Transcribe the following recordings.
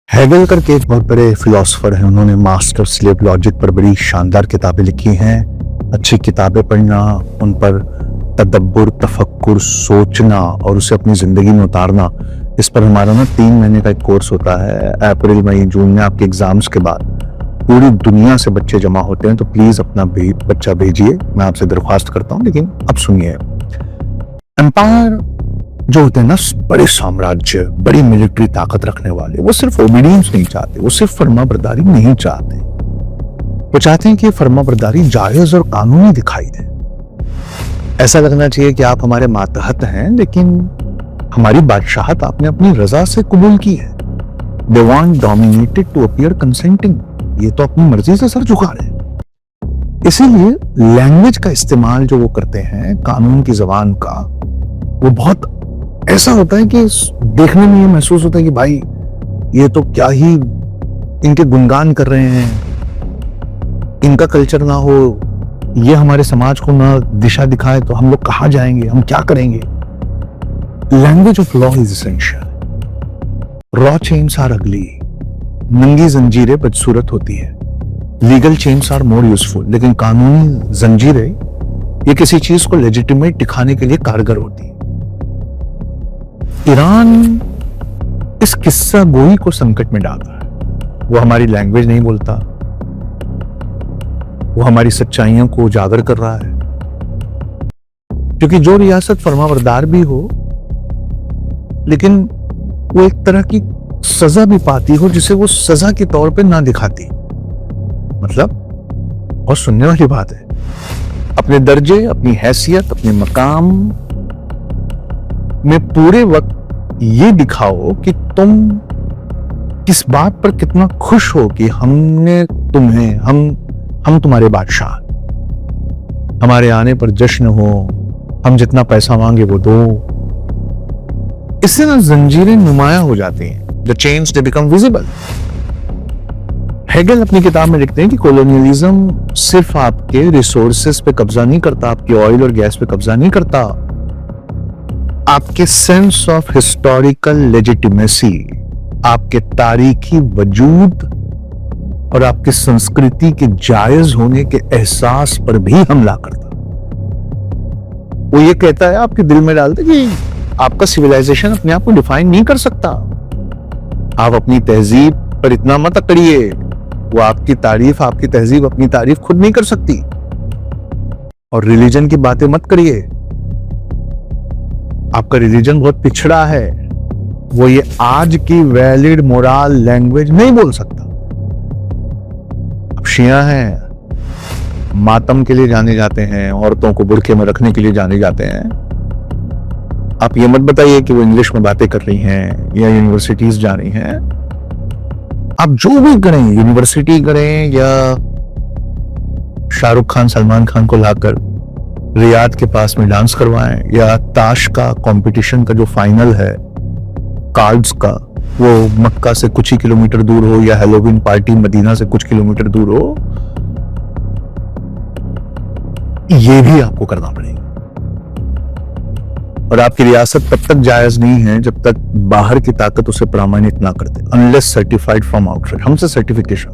Hegel करके एक बहुत बड़े फिलोसोफर हैं। उन्होंने मास्टर स्लेव लॉजिक पर बड़ी शानदार किताबें लिखी हैं। अच्छी किताबें पढ़ना, उन पर तदब्बुर, तफक्कुर, सोचना और उसे अपनी जिंदगी में उतारना, इस पर हमारा 3 महीने का एक कोर्स होता है। अप्रैल, मई, जून में आपके एग्जाम्स के बाद पूरी दुनिया से बच्चे जमा होते हैं। तो प्लीज अपना बच्चा भेजिए, मैं आपसे दरख्वास्त करता हूँ। लेकिन अब सुनिए, एम्पायर जो होते हैं ना, बड़े साम्राज्य, बड़ी मिलिट्री ताकत रखने वाले, वो सिर्फ ओबीडियंस नहीं चाहते, वो सिर्फ फर्माबरदारी नहीं चाहते। वो चाहते हैं कि फर्माबरदारी जायज और कानूनी दिखाई दे। ऐसा लगना चाहिए कि आप हमारे मातहत हैं, लेकिन हमारी बादशाहत आपने अपनी रजा से कबूल की है। They want dominated to appear consenting. ये तो अपनी मर्जी से सर झुका रहे हैं। इसीलिए लैंग्वेज का इस्तेमाल जो वो करते हैं, कानून की जबान का, वो बहुत ऐसा होता है कि देखने में ये महसूस होता है कि भाई ये तो क्या ही इनके गुणगान कर रहे हैं। इनका कल्चर ना हो, ये हमारे समाज को ना दिशा दिखाए तो हम लोग कहाँ जाएंगे, हम क्या करेंगे। Language of law is essential. Raw chains are ugly. नंगी जंजीरें बदसूरत होती है। Legal chains are more useful. लेकिन कानूनी जंजीरें ये किसी चीज को लेजिटिमेट दिखाने के लिए कारगर होती है। ईरान इस किस्सा गोई को संकट में डाल रहा है। वो हमारी लैंग्वेज नहीं बोलता, वो हमारी सच्चाइयों को उजागर कर रहा है। क्योंकि जो रियासत फर्माबरदार भी हो, लेकिन वो एक तरह की सजा भी पाती हो जिसे वो सजा के तौर पे ना दिखाती, मतलब और सुनने वाली बात है, अपने दर्जे, अपनी हैसियत, अपने मकाम में पूरे वक्त ये दिखाओ कि तुम किस बात पर कितना खुश हो कि हमने तुम्हें, हम तुम्हारे बादशाह, हमारे आने पर जश्न हो, हम जितना पैसा मांगे वो दो। इससे ना जंजीरें नुमाया हो जाती हैं। The chains they become visible. Hegel अपनी किताब में लिखते हैं कि कोलोनियलिज्म सिर्फ आपके रिसोर्सेस पे कब्जा नहीं करता, आपकी ऑयल और गैस पे कब्जा नहीं करता, आपके सेंस ऑफ हिस्टोरिकल लेजिटिमेसी, आपके तारीखी वजूद और आपकी संस्कृति के जायज होने के एहसास पर भी हमला करता। वो ये कहता है, आपके दिल में डालता कि आपका सिविलाइजेशन अपने आप को डिफाइन नहीं कर सकता। आप अपनी तहजीब पर इतना मत अकड़िए। वो आपकी तारीफ, आपकी तहजीब अपनी तारीफ खुद नहीं कर सकती। और रिलीजन की बातें मत करिए। आपका रिलीजन बहुत पिछड़ा है, वो ये आज की वैलिड मोरल लैंग्वेज नहीं बोल सकता। अब शिया हैं, मातम के लिए जाने जाते हैं, औरतों को बुर्के में रखने के लिए जाने जाते हैं। आप ये मत बताइए कि वो इंग्लिश में बातें कर रही हैं या यूनिवर्सिटीज जा रही हैं। आप जो भी करें, यूनिवर्सिटी करें या शाहरुख खान, सलमान खान को लाकर रियाद के पास में डांस करवाएं, या ताश का कंपटीशन का जो फाइनल है कार्ड्स का, वो मक्का से कुछ ही किलोमीटर दूर हो, या हैलोवीन पार्टी मदीना से कुछ किलोमीटर दूर हो, ये भी आपको करना पड़ेगा। और आपकी रियासत तब तक जायज नहीं है जब तक बाहर की ताकत उसे प्रमाणित ना करते, अनलेस सर्टिफाइड फ्रॉम आउटसाइड। हमसे certification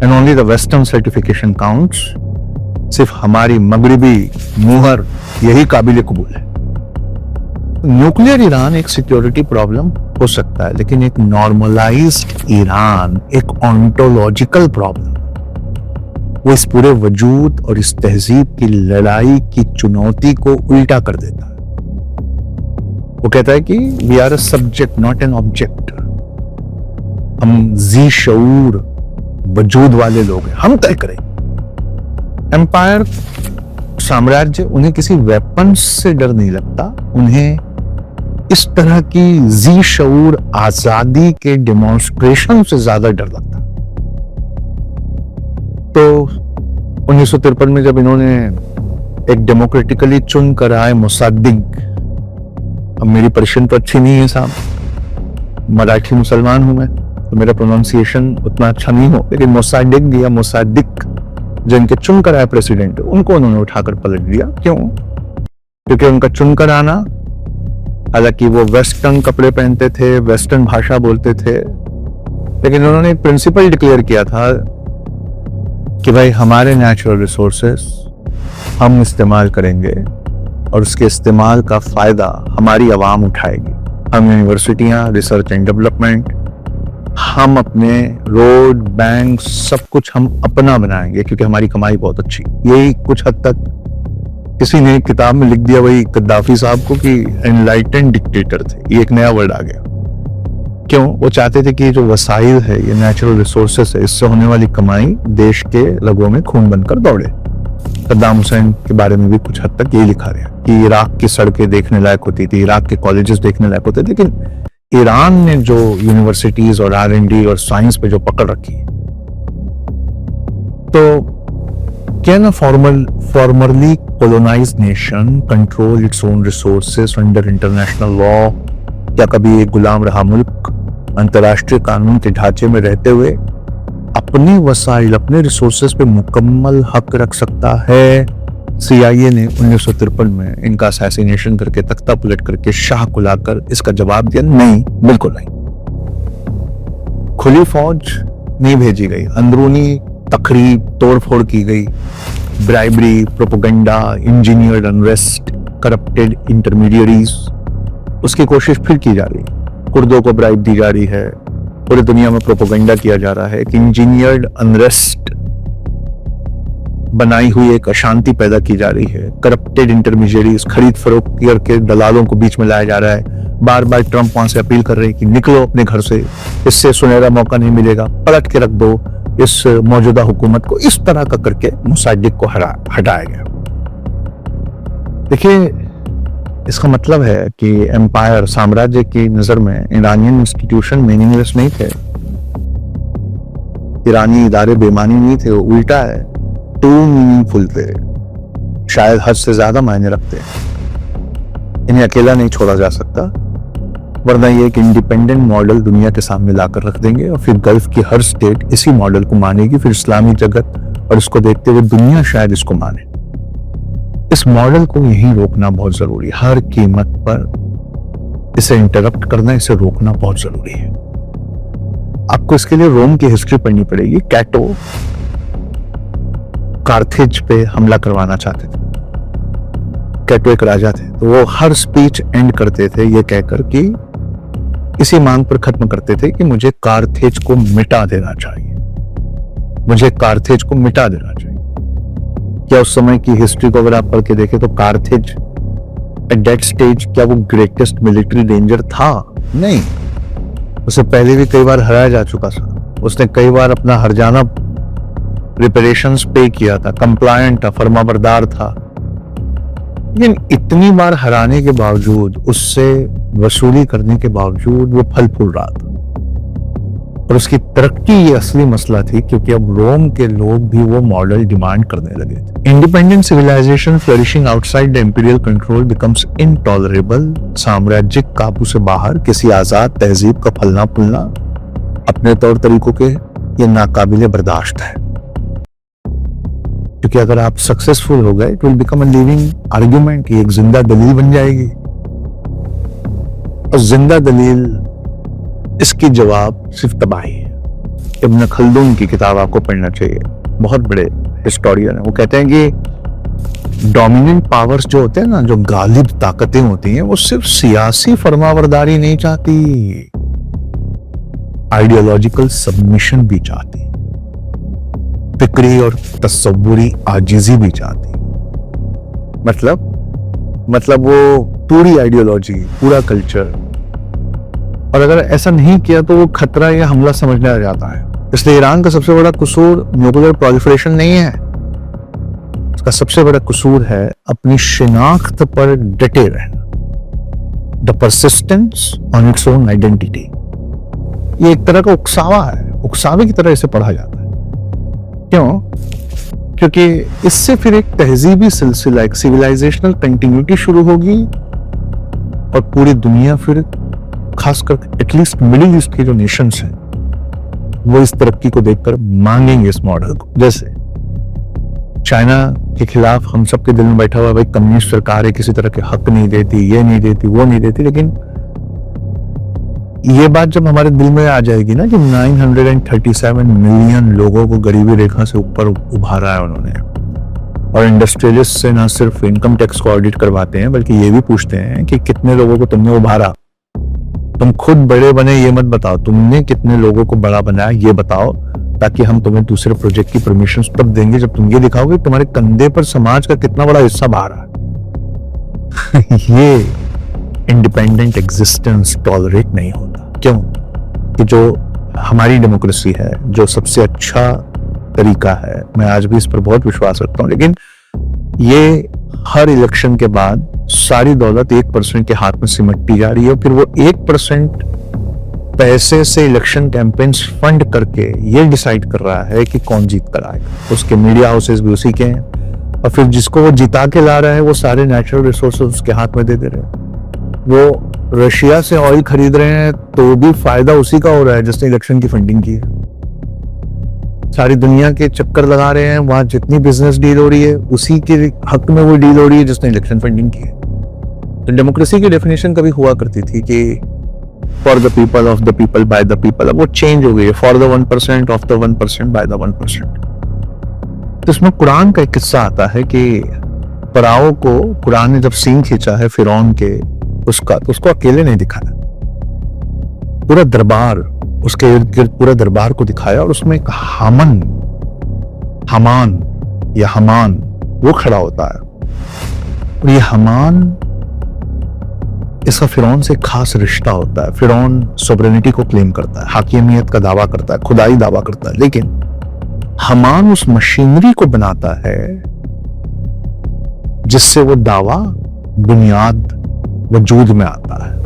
and only the western certification counts. सिर्फ हमारी मगरिबी मुहर यही काबिल कबूल है। न्यूक्लियर ईरान एक सिक्योरिटी प्रॉब्लम हो सकता है, लेकिन एक नॉर्मलाइज्ड ईरान एक ऑन्टोलॉजिकल प्रॉब्लम। वो इस पूरे वजूद और इस तहजीब की लड़ाई की चुनौती को उल्टा कर देता है। वो कहता है कि we are a subject not an object. हम जी शऊर वजूद वाले लोग हैं, हम तय करें। एम्पायर, साम्राज्य, उन्हें किसी वेपन से डर नहीं लगता, उन्हें इस तरह की जी शऊर आजादी के डेमोन्स्ट्रेशन से ज्यादा डर लगता। तो 1953 में जब इन्होंने एक डेमोक्रेटिकली चुन कर आए मुसाद्दिक, अब मेरी पर्शियन तो अच्छी नहीं है साहब, मराठी मुसलमान हूं मैं, तो मेरा प्रोनाउंसिएशन उतना अच्छा नहीं हो, लेकिन मुसाद्दिक या मुसाद्दिक जिनके चुनकर आए प्रेसिडेंट, उनको उन्होंने उठाकर पलट दिया। क्यों? क्योंकि उनका चुनकर आना हालांकि वो वेस्टर्न कपड़े पहनते थे, वेस्टर्न भाषा बोलते थे, लेकिन उन्होंने एक प्रिंसिपल डिक्लेयर किया था कि भाई हमारे नेचुरल रिसोर्सेस हम इस्तेमाल करेंगे और उसके इस्तेमाल का फायदा हमारी आवाम उठाएगी। हम यूनिवर्सिटियां, रिसर्च एंड डेवलपमेंट, हम अपने रोड, बैंक, सब कुछ हम अपना बनाएंगे क्योंकि हमारी कमाई बहुत अच्छी। यही कुछ हद तक किसी ने किताब में लिख दिया वही गद्दाफी साहब को कि एनलाइटेंड डिक्टेटर थे। ये एक नया वर्ड आ गया। क्यों? वो चाहते थे कि जो वसाइल है, ये नेचुरल रिसोर्सेस है, इससे होने वाली कमाई देश के रगों में खून बनकर दौड़े। सद्दाम हुसैन के बारे में भी कुछ हद तक यही लिखा गया कि इराक की सड़कें देखने लायक होती थी, इराक के कॉलेजेस देखने लायक होते थे, लेकिन ईरान ने जो यूनिवर्सिटीज और R&D और साइंस पे जो पकड़ रखी, तो क्या ना formerly colonized nation control its own resources under international law। क्या कभी एक गुलाम रहा मुल्क अंतर्राष्ट्रीय कानून के ढांचे में रहते हुए अपनी वसाइल, अपने रिसोर्सेज पे मुकम्मल हक रख सकता है? CIA ने 1953 में इनका असैसिनेशन करके, तख्ता पलट करके, शाह को लाकर इसका जवाब दिया, नहीं, बिल्कुल नहीं। खुली फौज नहीं भेजी गई, अंदरूनी तकरीब, तोड़फोड़ की गई, bribery, propaganda, engineered unrest, corrupted intermediaries, उसकी कोशिश फिर की जा रही है। कुर्दों को ब्राइब दी जा रही है, पूरी दुनिया में प्रोपोगंडा किया जा रहा है कि इंजीनियर्ड अनरेस्ट बनाई हुई एक अशांति पैदा की जा रही है। करप्टेड इंटरमीडियरीज, खरीद फरोख्त करके दलालों को बीच में लाया जा रहा है। बार बार ट्रंप वहां से अपील कर रहे हैं कि निकलो अपने घर से, इससे सुनहरा मौका नहीं मिलेगा, पलट के रख दो इस मौजूदा हुकूमत को। इस तरह का करके मुसादिक को हटाया गया। देखिए, इसका मतलब है कि एम्पायर, साम्राज्य की नजर में ईरानियन इंस्टीट्यूशन मीनिंगलेस नहीं थे, ईरानी इदारे बेमानी नहीं थे, उल्टा है, टू मीनिंगफुल थे, शायद हद से ज्यादा मायने रखते हैं। इन्हें अकेला नहीं छोड़ा जा सकता, वरना ये एक इंडिपेंडेंट मॉडल दुनिया के सामने लाकर रख देंगे और फिर गल्फ की हर स्टेट इसी मॉडल को मानेगी, फिर इस्लामी जगत और इसको देखते हुए दुनिया शायद इसको माने। इस मॉडल को यहीं रोकना बहुत जरूरी है, हर कीमत पर इसे इंटरप्ट करना, इसे रोकना बहुत जरूरी है। आपको इसके लिए रोम की हिस्ट्री पढ़नी पड़ेगी। कैटो कार्थेज पे हमला करवाना चाहते थे। कैटो एक राजा थे, तो वो हर स्पीच एंड करते थे ये कहकर कि इसी मांग पर खत्म करते थे कि मुझे कार्थेज को मिटा देना चाहिए, मुझे कार्थेज को मिटा देना चाहिए। क्या उस समय की हिस्ट्री को अगर आप पढ़ के देखें तो कार्थेज एट दैट स्टेज क्या वो ग्रेटेस्ट मिलिट्री डेंजर था? नहीं, उसे पहले भी कई बार हराया जा चुका था, उसने कई बार अपना हरजाना रिपेरेशंस पे किया था, कंप्लायंट था, फर्माबरदार था, लेकिन इतनी बार हराने के बावजूद, उससे वसूली करने के बावजूद वो फल फूल रहा था। और उसकी तरक्की ये असली मसला थी, क्योंकि अब रोम के लोग भी वो मॉडल डिमांड करने लगे थे। Independent civilisation flourishing outside the imperial control becomes intolerable. साम्राज्यिक काबू से बाहर किसी आजाद तहजीब का फलना फूलना अपने तौर तरीकों के ये नाकाबिले बर्दाश्त है, क्योंकि अगर आप सक्सेसफुल हो गए, it will become a living argument, ये एक जिंदा दलील बन जाएगी। और जिंदा दलील, इसकी जवाब सिर्फ तबाही है। इब्न खल्दून की किताब आपको पढ़ना चाहिए, बहुत बड़े हिस्टोरियन है। वो कहते हैं कि डोमिनेंट पावर्स जो होते हैं ना, जो गालिब ताकतें होती हैं, वो सिर्फ सियासी फरमाबरदारी नहीं चाहती, आइडियोलॉजिकल सबमिशन भी चाहती, फिक्री और तस्वुरी आजिजी भी चाहती। मतलब वो पूरी आइडियोलॉजी, पूरा कल्चर, और अगर ऐसा नहीं किया तो वो खतरा या हमला समझने आ जाता है। इसलिए ईरान का सबसे बड़ा कसूर न्यूक्लियर प्रोलिफरेशन नहीं है, इसका सबसे बड़ा कसूर है अपनी शिनाख्त पर डटे रहना, the persistence on its own identity. ये एक तरह का उकसावा है, उकसावे की तरह इसे पढ़ा जाता है। क्यों? क्योंकि इससे फिर एक तहजीबी सिलसिला, एक सिविलाइजेशनल कंटिन्यूटी शुरू होगी और पूरी दुनिया फिर, खासकर एटलीस्ट मिडिल ईस्ट के जो नेशंस हैं, वो इस तरक्की को देखकर मांगेंगे इस मॉडल को। जैसे चाइना के खिलाफ हम सबके दिल में बैठा हुआ भाई कम्युनिस्ट सरकार है, किसी तरह के हक नहीं देती, ये नहीं देती, वो नहीं देती, लेकिन ये बात जब हमारे दिल में आ जाएगी ना कि 937 मिलियन लोगों को गरीबी रेखा से ऊपर उभारा है उन्होंने, और इंडस्ट्रियलिस्ट से ना सिर्फ इनकम टैक्स को ऑडिट करवाते हैं बल्कि ये भी पूछते हैं कि कितने लोगों को तुमने उभारा। तुम खुद बड़े बने ये मत बताओ, तुमने कितने लोगों को बड़ा बनाया ये बताओ, ताकि हम तुम्हें दूसरे प्रोजेक्ट की परमिशन तब देंगे जब तुम ये दिखाओगे तुम्हारे कंधे पर समाज का कितना बड़ा हिस्सा बाहर है। ये इंडिपेंडेंट एग्जिस्टेंस टॉलरेट नहीं होता। क्यों? कि जो हमारी डेमोक्रेसी है, जो सबसे अच्छा तरीका है, मैं आज भी इस पर बहुत विश्वास रखता हूं, लेकिन ये हर इलेक्शन के बाद सारी दौलत 1% के हाथ में सिमटती जा रही है, फिर वो 1% पैसे से इलेक्शन कैंपेन्स फंड करके ये डिसाइड कर रहा है कि कौन जीत कर आएगा। उसके मीडिया हाउसेस भी उसी के हैं, और फिर जिसको वो जिता के ला रहा है वो सारे नेचुरल रिसोर्सेज उसके हाथ में दे रहे हैं। वो रशिया से ऑयल खरीद रहे हैं तो भी फायदा उसी का हो रहा है जिसने इलेक्शन की फंडिंग की है। सारी दुनिया के चक्कर लगा रहे हैं, वहां जितनी बिजनेस डील हो रही है उसी के हक में वो डील हो रही है जिसने इलेक्शन फंडिंग की है। तो डेमोक्रेसी की डेफिनेशन कभी हुआ करती थी कि for the people, of the people, by the people. अब वो चेंज हो गई है, for the 1%, of the 1%, by the 1%। तो इसमें कुरान का एक किस्सा आता है कि फराओ को कुरान ने जब सींग खींचा है फिरौन के उसका, तो उसको अकेले नहीं दिखाया, पूरा दरबार, उसके इर्द गिर्द पूरा दरबार को दिखाया, और उसमें एक हमान या हमान वो खड़ा होता है। और ये हमान, इसका फिरौन से खास रिश्ता होता है। फिरौन सोवरेनिटी को क्लेम करता है, हाकिमियत का दावा करता है, खुदाई दावा करता है, लेकिन हमान उस मशीनरी को बनाता है जिससे वो दावा बुनियाद वजूद में आता है।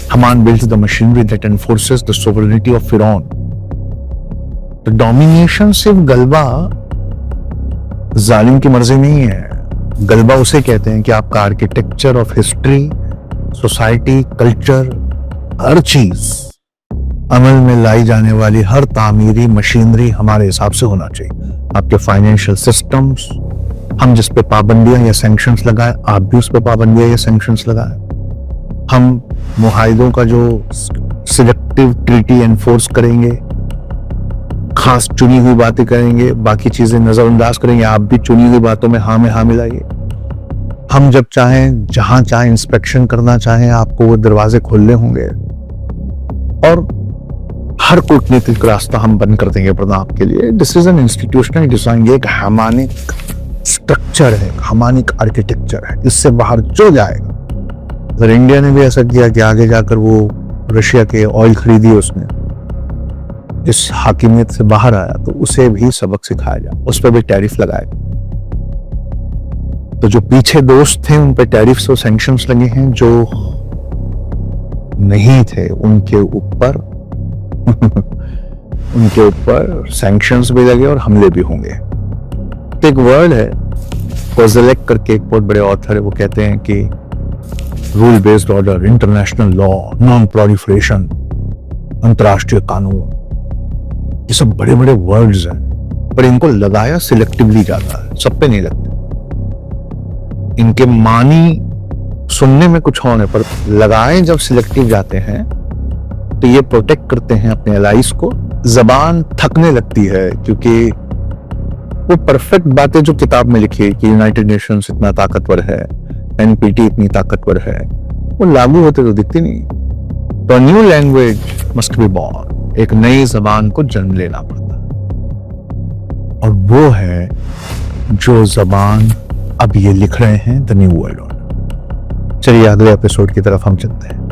Haman builds the machinery that enforces the sovereignty of Firaun. तो डोमिनेशन सिर्फ गलबा जालिम की मर्जी नहीं है। गलबा उसे कहते हैं कि आपका architecture of history, society, culture, हर चीज, अमल में लाई जाने वाली हर तामीरी मशीनरी हमारे हिसाब से होना चाहिए। आपके फाइनेंशियल सिस्टम्स, हम जिस पे पाबंदियां या सैंक्शंस लगाए, आप भी उस पे पाबंदियां या सैंक्शंस लगाए। हम मुआहिदों का जो सिलेक्टिव ट्रीटी एनफोर्स करेंगे, खास चुनी हुई बातें करेंगे, बाकी चीजें नजरअंदाज करेंगे। आप भी चुनी हुई बातों में हाँ में हाँ मिलाइए। हम जब चाहें, जहां चाहें इंस्पेक्शन करना चाहें, आपको वो दरवाजे खोलने होंगे, और हर कूटनीतिक रास्ता हम बंद कर देंगे प्रताप के लिए। This is an institutional design, ये एक हमानिक स्ट्रक्चर है, हमानिक आर्किटेक्चर है। इससे बाहर जो जाएगा, अगर इंडिया ने भी ऐसा किया कि आगे जाकर वो रशिया के ऑयल खरीदी, उसने इस हाकिमियत से बाहर आया, तो उसे भी सबक सिखाया जाए, उस पर भी टैरिफ लगाए। तो जो पीछे दोस्त थे उन पर टैरिफ्स और सैंक्शंस लगे हैं, जो नहीं थे उनके ऊपर उनके ऊपर सैंक्शंस भी लगे और हमले भी होंगे। तो एक वर्ड है, कोजेलेक करके एक बहुत बड़े ऑथर है, वो कहते हैं कि rule based order, international law, non proliferation, अंतरराष्ट्रीय कानून, ये सब बड़े बड़े वर्ड्स हैं, पर इनको लगाया सिलेक्टिवली जाता है, सब पे नहीं लगते। इनके मानी सुनने में कुछ और है, पर लगाए जब सिलेक्टिव जाते हैं तो ये प्रोटेक्ट करते हैं अपने एलाइज को। जबान थकने लगती है, क्योंकि वो परफेक्ट बातें जो किताब में लिखी है कि यूनाइटेड नेशंस इतना ताकतवर है, एनपीटी इतनी ताकतवर है, वो लागू होते तो दिखती नहीं। तो new language must be born, एक नई जबान को जन्म लेना पड़ता है, और वो है जो जबान अब ये लिख रहे हैं, द न्यू वर्ल्ड ऑर्डर। चलिए अगले एपिसोड की तरफ हम चलते हैं।